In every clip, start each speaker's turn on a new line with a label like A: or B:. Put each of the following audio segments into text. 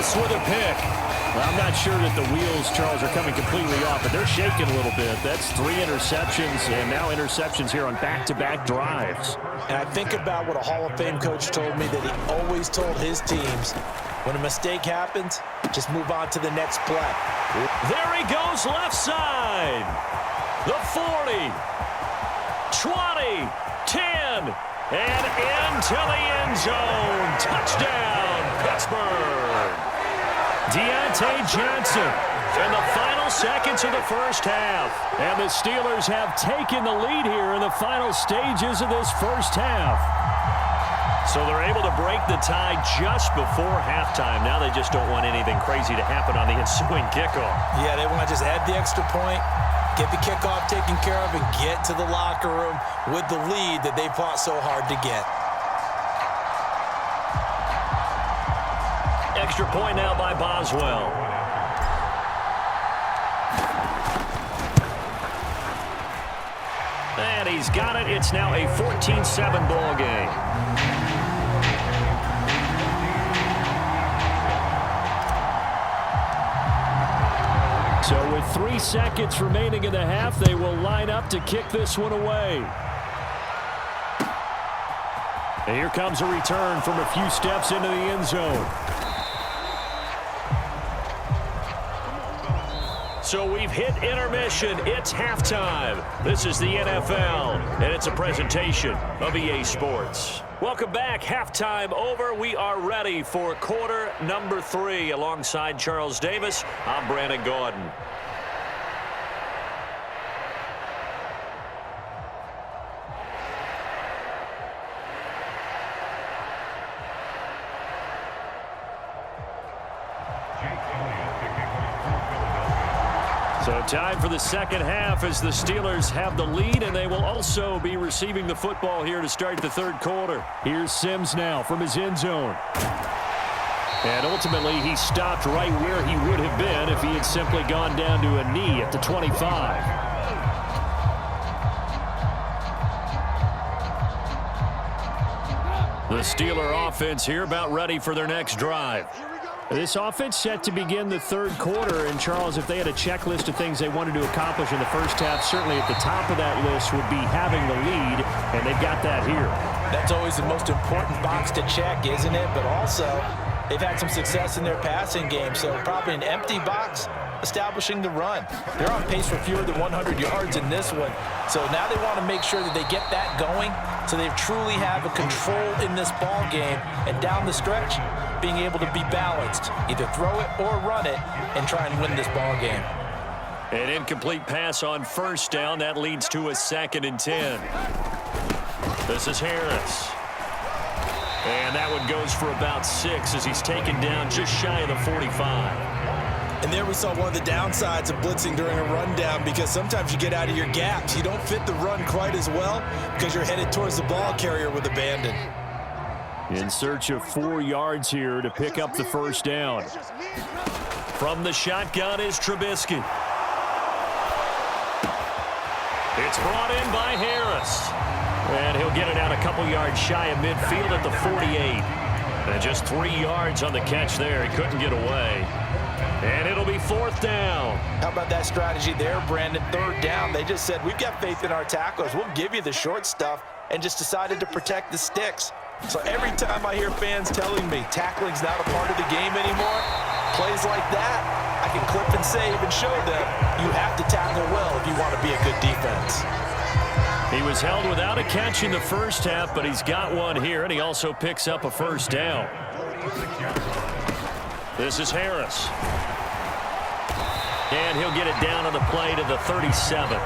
A: Davis with a pick. Well, I'm not sure that the wheels, Charles, are coming completely off, but they're shaking a little bit. That's 3 interceptions, and now interceptions here on back-to-back drives.
B: And I think about what a Hall of Fame coach told me that he always told his teams, when a mistake happens, just move on to the next play.
A: There he goes left side. The 40, 20, 10, and into the end zone. Touchdown, Pittsburgh. Deontay Johnson in the final seconds of the first half. And the Steelers have taken the lead here in the final stages of this first half. So they're able to break the tie just before halftime. Now they just don't want anything crazy to happen on the ensuing kickoff.
B: Yeah, they want to just add the extra point, get the kickoff taken care of, and get to the locker room with the lead that they fought so hard to get.
A: Extra point now by Boswell. And he's got it. It's now a 14-7 ball game. So with 3 seconds remaining in the half, they will line up to kick this one away. And here comes a return from a few steps into the end zone. So we've hit intermission. It's halftime. This is the NFL, and it's a presentation of EA Sports. Welcome back. Halftime over. We are ready for quarter number 3. Alongside Charles Davis, I'm Brandon Gordon. So time for the second half as the Steelers have the lead, and they will also be receiving the football here to start the third quarter. Here's Sims now from his end zone. And ultimately, he stopped right where he would have been if he had simply gone down to a knee at the 25. The Steeler offense here about ready for their next drive. This offense set to begin the third quarter, and Charles, if they had a checklist of things they wanted to accomplish in the first half, certainly at the top of that list would be having the lead, and they've got that here.
B: That's always the most important box to check, isn't it? But also, they've had some success in their passing game, so probably an empty box establishing the run. They're on pace for fewer than 100 yards in this one, so now they want to make sure that they get that going so they truly have a control in this ball game, and down the stretch, being able to be balanced, either throw it or run it, and try and win this ball game.
A: An incomplete pass on first down. That leads to a 2nd and 10. This is Harris. And that one goes for about 6 as he's taken down just shy of the 45.
B: And there we saw one of the downsides of blitzing during a rundown, because sometimes you get out of your gaps. You don't fit the run quite as well because you're headed towards the ball carrier with abandon.
A: In search of 4 yards here to pick up the first down. From the shotgun is Trubisky. It's brought in by Harris. And he'll get it out a couple yards shy of midfield at the 48. And just 3 yards on the catch there. He couldn't get away. And it'll be 4th down.
B: How about that strategy there, Brandon? 3rd down. They just said, we've got faith in our tacklers. We'll give you the short stuff, and just decided to protect the sticks. So every time I hear fans telling me tackling's not a part of the game anymore, plays like that, I can clip and save and show them you have to tackle well if you want to be a good defense.
A: He was held without a catch in the first half, but he's got one here, and he also picks up a first down. This is Harris. And he'll get it down on the play to the 37.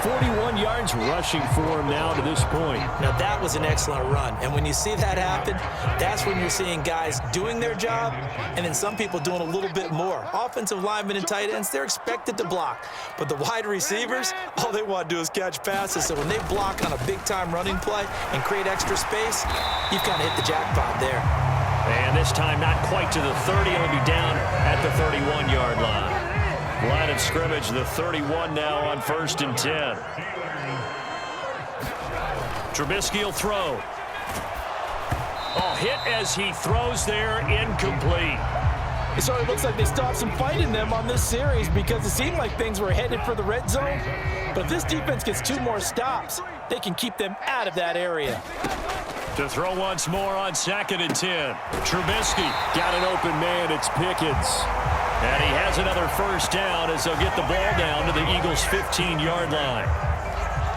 A: 41 yards rushing for him now to this point.
B: Now that was an excellent run, and when you see that happen, that's when you're seeing guys doing their job, and then some people doing a little bit more. Offensive linemen and tight ends, they're expected to block, but the wide receivers, all they want to do is catch passes. So when they block on a big-time running play and create extra space, you've kind of hit the jackpot there.
A: And this time not quite to the 30. It'll be down at the 31-yard line. Line of scrimmage, the 31 now on 1st and 10. Trubisky will throw. Oh, hit as he throws there, incomplete.
B: It sort of looks like they still have some fight in them on this series because it seemed like things were headed for the red zone. But if this defense gets 2 more stops, they can keep them out of that area.
A: To throw once more on 2nd and 10. Trubisky got an open man. It's Pickens. And he has another first down as they'll get the ball down to the Eagles' 15-yard line.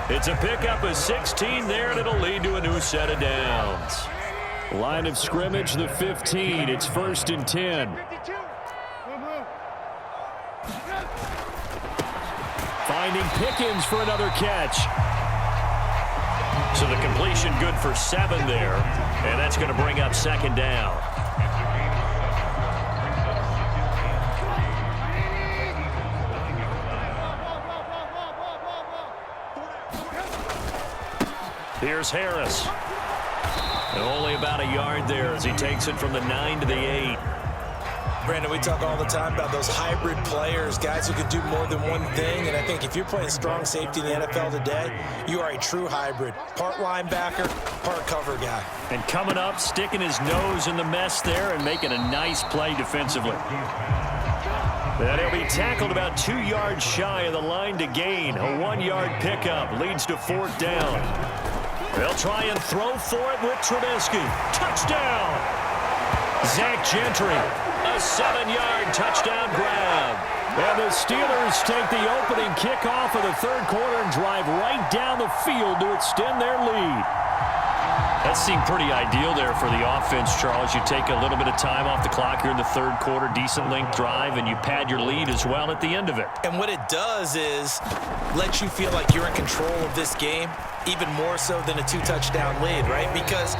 A: It's a pickup of 16 there, and it'll lead to a new set of downs. Line of scrimmage, the 15. It's 1st and 10. Finding Pickens for another catch. So the completion good for 7 there, and that's going to bring up 2nd down. Here's Harris. And only about a yard there as he takes it from the 9 to the 8.
B: Brandon, we talk all the time about those hybrid players, guys who can do more than one thing. And I think if you're playing strong safety in the NFL today, you are a true hybrid. Part linebacker, part cover guy.
A: And coming up, sticking his nose in the mess there and making a nice play defensively. And he'll be tackled about 2 yards shy of the line to gain. A 1-yard pickup leads to 4th down. They'll try and throw for it with Trubisky. Touchdown! Zach Gentry, a 7-yard touchdown grab. And the Steelers take the opening kickoff of the 3rd quarter and drive right down the field to extend their lead. That seemed pretty ideal there for the offense, Charles. You take a little bit of time off the clock here in the 3rd quarter, decent length drive, and you pad your lead as well at the end of it.
B: And what it does is let you feel like you're in control of this game, even more so than a 2-touchdown lead, right? Because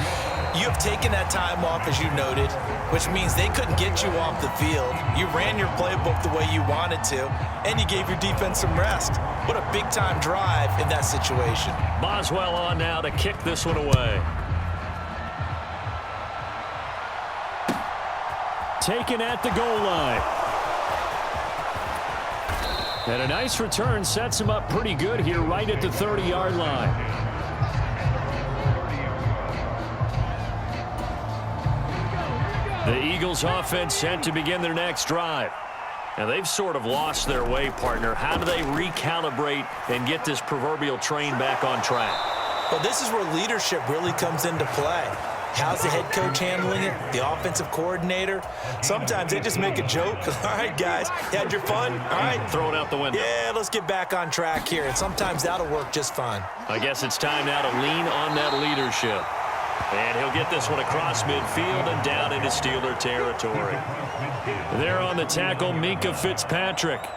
B: you have taken that time off, as you noted, which means they couldn't get you off the field. You ran your playbook the way you wanted to, and you gave your defense some rest. What a big-time drive in that situation.
A: Boswell on now to kick this one away. Taken at the goal line. And a nice return sets him up pretty good here right at the 30-yard line. The Eagles offense set to begin their next drive. Now they've sort of lost their way, partner. How do they recalibrate and get this proverbial train back on track?
B: Well, this is where leadership really comes into play. How's the head coach handling it? The offensive coordinator? Sometimes they just make a joke. All right, guys, you had your fun? All right.
A: Throw it out the window.
B: Yeah, let's get back on track here. And sometimes that'll work just fine.
A: I guess it's time now to lean on that leadership. And he'll get this one across midfield and down into Steeler territory. There on the tackle, Minkah Fitzpatrick.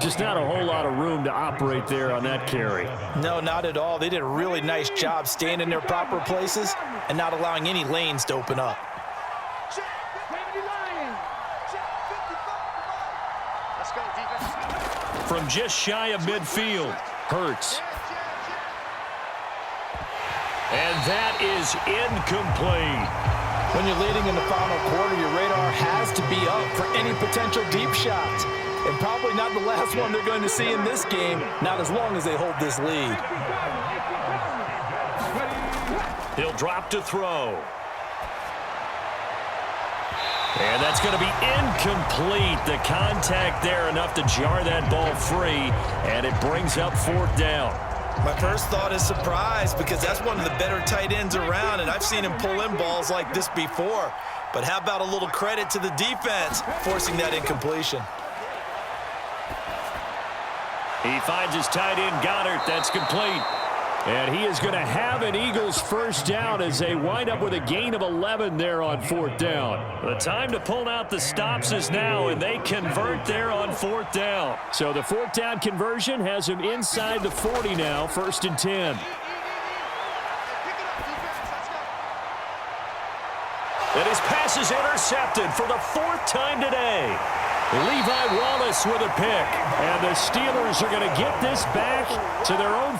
A: Just not a whole lot of room to operate there on that carry.
B: No, not at all. They did a really nice job staying in their proper places and not allowing any lanes to open up.
A: From just shy of midfield, Hurts. And that is incomplete.
B: When you're leading in the final quarter, your radar has to be up for any potential deep shots. And probably not the last one they're going to see in this game, not as long as they hold this lead.
A: He'll drop to throw. And that's going to be incomplete. The contact there enough to jar that ball free, and it brings up 4th down.
B: My first thought is surprise because that's one of the better tight ends around, and I've seen him pull in balls like this before. But how about a little credit to the defense forcing that incompletion?
A: He finds his tight end, Goddard. That's complete. And he is going to have an Eagles first down as they wind up with a gain of 11 there on 4th down. The time to pull out the stops is now, and they convert there on 4th down. So the 4th down conversion has him inside the 40 now, 1st and 10. And his pass is intercepted for the 4th time today. Levi Wallace with a pick. And the Steelers are going to get this back to their own